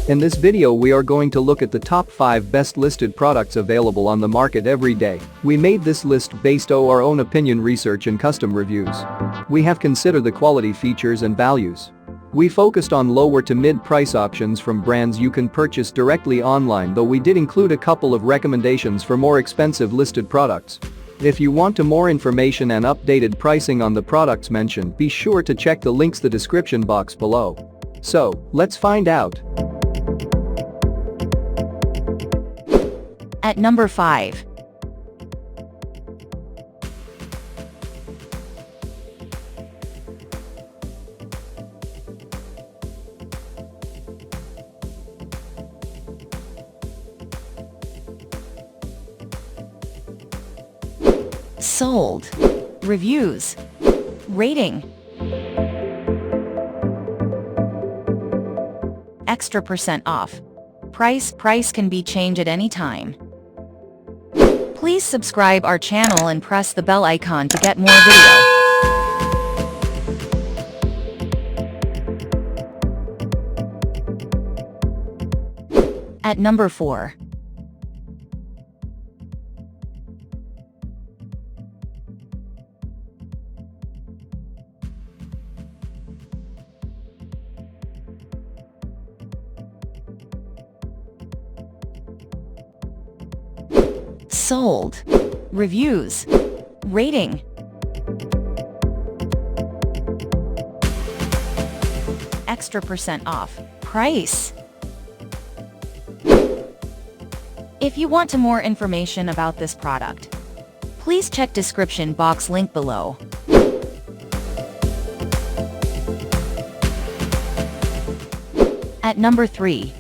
In this video we are going to look at the top 5 best listed products available on the market every day. We made this list based on our own opinion, research and custom reviews. We have considered the quality, features and values. We focused on lower to mid price options from brands you can purchase directly online, though we did include a couple of recommendations for more expensive listed products. If you want more information and updated pricing on the products mentioned, be sure to check the links in the description box below. So, let's find out. At number 5. Sold. Reviews. Rating. Extra % off. Price can be changed at any time. Please subscribe our channel and press the bell icon to get more video. At number 4. Sold. Reviews. Rating. Extra % off. Price. If you want more information about this product, please check description box link below. At number 3.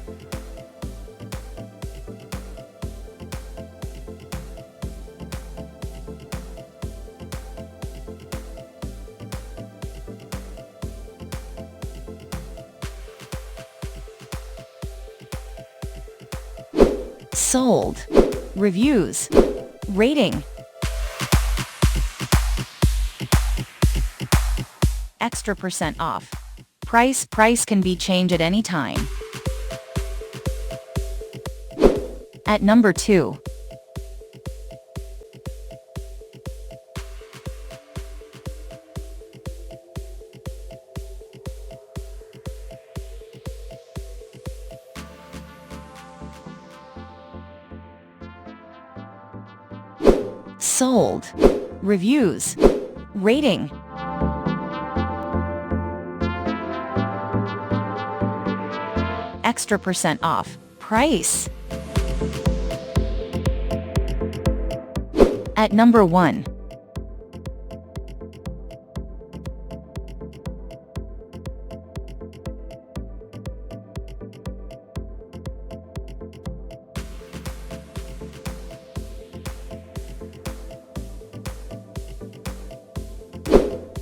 Sold. Reviews. Rating. Extra % off. Price can be changed at any time. At number 2. Sold. Reviews. Rating. Extra % off. Price. At number 1.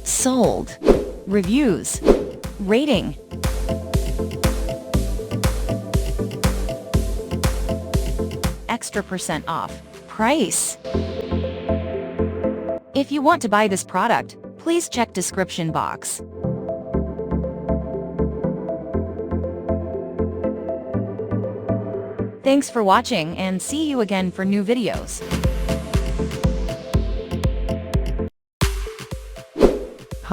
Sold. Reviews. Rating. Extra % off. Price. If you want to buy this product, please check description box. Thanks for watching and see you again for new videos.